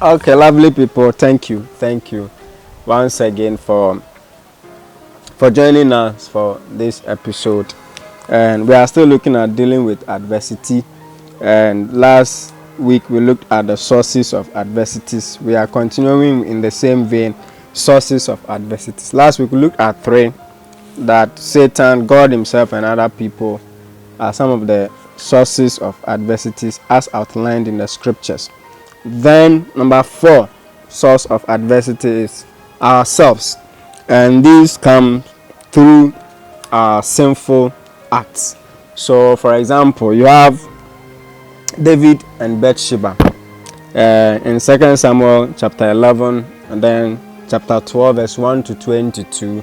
Okay, lovely people. Thank you once again for joining us for this episode. And we are still looking at dealing with adversity. And last week we looked at the sources of adversities. We are continuing in the same vein, sources of adversities. Last week we looked at three: that Satan, God Himself, and other people are some of the sources of adversities as outlined in the scriptures. Then number 4 source of adversity is ourselves, and these come through our sinful acts. So for example, you have David and Bathsheba in 2 Samuel chapter 11 and then chapter 12 verse 1 to 22,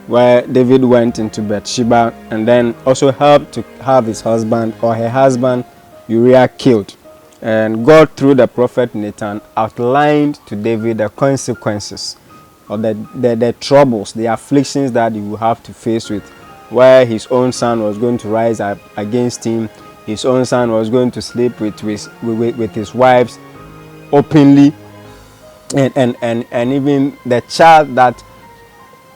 where David went into Bathsheba and then also helped to have his husband or her husband Uriah killed. And God, through the prophet Nathan, outlined to David the consequences or the troubles, the afflictions that he would have to face with, where his own son was going to rise up against him. His own son was going to sleep with his wives openly, and even the child that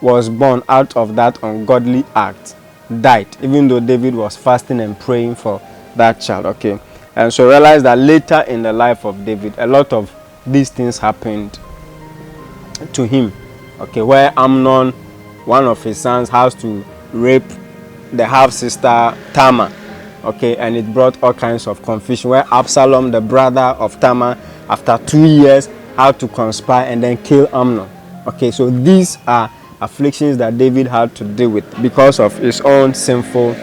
was born out of that ungodly act died, even though David was fasting and praying for that child. Okay. And so realize that later in the life of David, a lot of these things happened to him. Okay, where Amnon, one of his sons, has to rape the half-sister Tamar. Okay, and it brought all kinds of confusion, where Absalom, the brother of Tamar, after 2 years, had to conspire and then kill Amnon. Okay, so these are afflictions that David had to deal with because of his own sinful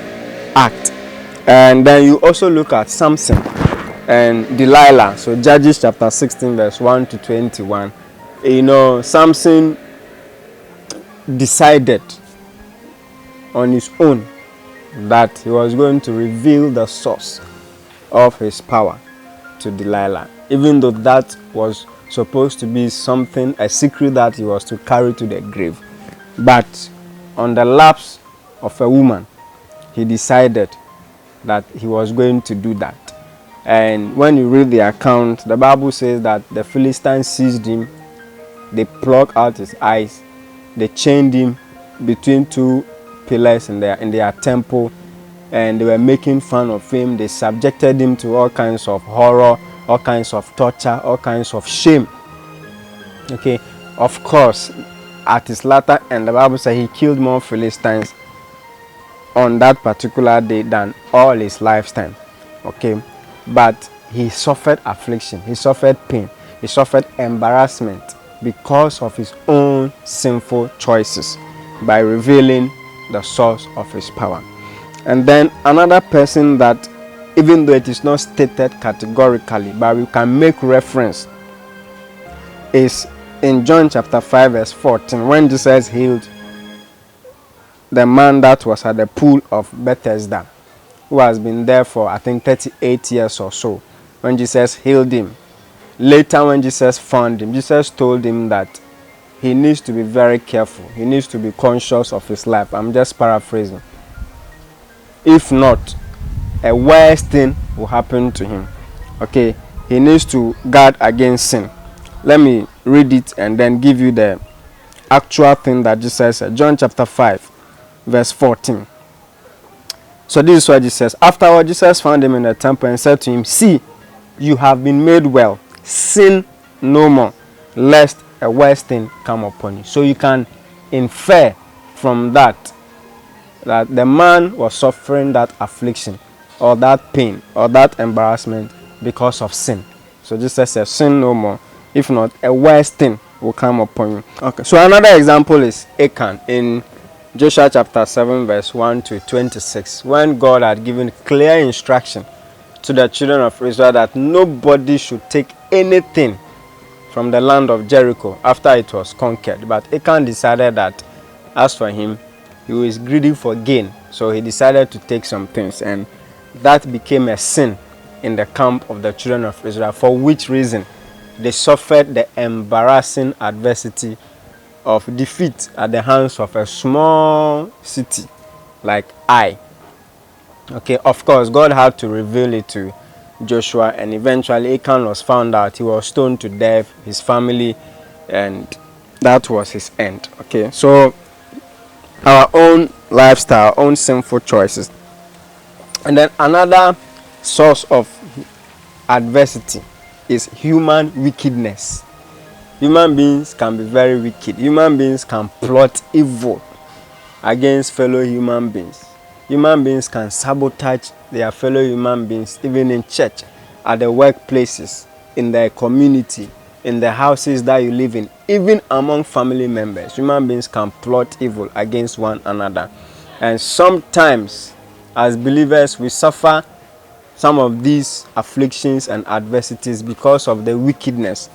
act. And then you also look at Samson and Delilah. So Judges chapter 16 verse 1 to 21. Samson decided on his own that he was going to reveal the source of his power to Delilah, even though that was supposed to be something, a secret that he was to carry to the grave. But on the lapse of a woman, he decided that he was going to do that. And when you read the account, the Bible says that the Philistines seized him, they plucked out his eyes, they chained him between two pillars in their temple, and they were making fun of him. They subjected him to all kinds of horror, all kinds of torture, all kinds of shame. Okay, of course, at his latter end, the Bible says he killed more Philistines on that particular day than all his lifetime. Okay, but he suffered affliction, he suffered pain, he suffered embarrassment because of his own sinful choices by revealing the source of his power. And then another person that, even though it is not stated categorically, but we can make reference, is in John chapter 5 verse 14, when Jesus healed the man that was at the pool of Bethesda, who has been there for I think 38 years or so. When Jesus healed him, later when Jesus found him, Jesus told him that he needs to be very careful, he needs to be conscious of his life. I'm just paraphrasing. If not, a worse thing will happen to him. Okay, he needs to guard against sin. Let me read it and then give you the actual thing that Jesus said. John chapter 5 verse 14. So this is what Jesus says. Afterward, Jesus found him in the temple and said to him, "See, you have been made well. Sin no more, lest a worse thing come upon you." So you can infer from that the man was suffering that affliction or that pain or that embarrassment because of sin. So Jesus says, "Sin no more. If not, a worse thing will come upon you." Okay. So another example is Achan in Joshua chapter 7 verse 1 to 26, when God had given clear instruction to the children of Israel that nobody should take anything from the land of Jericho after it was conquered. But Achan decided that as for him, he was greedy for gain, so he decided to take some things, and that became a sin in the camp of the children of Israel, for which reason they suffered the embarrassing adversity of defeat at the hands of a small city like Ai. Okay, of course, God had to reveal it to Joshua, and eventually Achan was found out. He was stoned to death, his family, and that was his end. Okay, so our own lifestyle, our own sinful choices. And then another source of adversity is human wickedness. Human beings can be very wicked. Human beings can plot evil against fellow human beings. Human beings can sabotage their fellow human beings, even in church, at the workplaces, in the community, in the houses that you live in, even among family members. Human beings can plot evil against one another. And sometimes, as believers, we suffer some of these afflictions and adversities because of the wickedness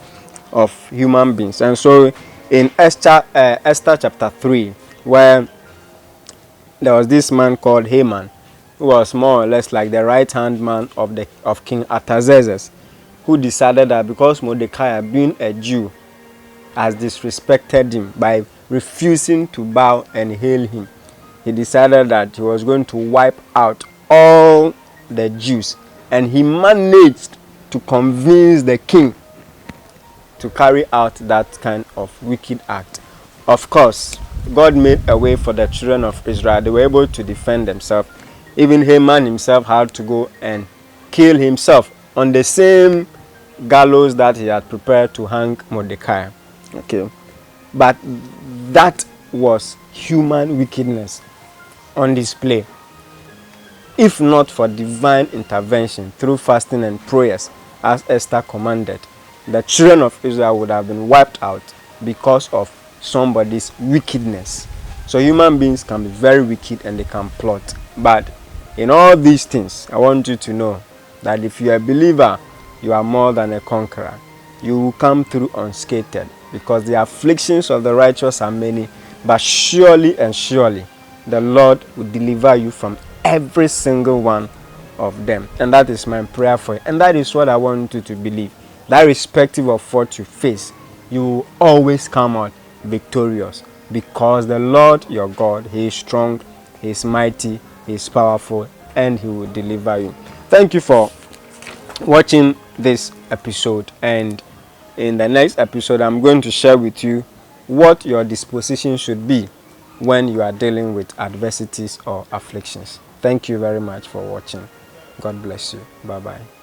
of human beings. And so in Esther chapter 3, where there was this man called Haman, who was more or less like the right hand man of King Artaxerxes, who decided that because Mordecai, being a Jew, has disrespected him by refusing to bow and hail him, he decided that he was going to wipe out all the Jews, and he managed to convince the king to carry out that kind of wicked act. Of course, God made a way for the children of Israel. They were able to defend themselves. Even Haman himself had to go and kill himself on the same gallows that he had prepared to hang Mordecai. Okay, but that was human wickedness on display. If not for divine intervention through fasting and prayers, as Esther commanded, the children of Israel would have been wiped out because of somebody's wickedness. So human beings can be very wicked and they can plot. But in all these things, I want you to know that if you are a believer, you are more than a conqueror. You will come through unscathed, because the afflictions of the righteous are many, but surely and surely the Lord will deliver you from every single one of them. And that is my prayer for you. And that is what I want you to believe. That irrespective of what you face, you will always come out victorious, because the Lord your God, He is strong, He is mighty, He is powerful, and He will deliver you. Thank you for watching this episode, and in the next episode I'm going to share with you what your disposition should be when you are dealing with adversities or afflictions. Thank you very much for watching. God bless you. Bye bye.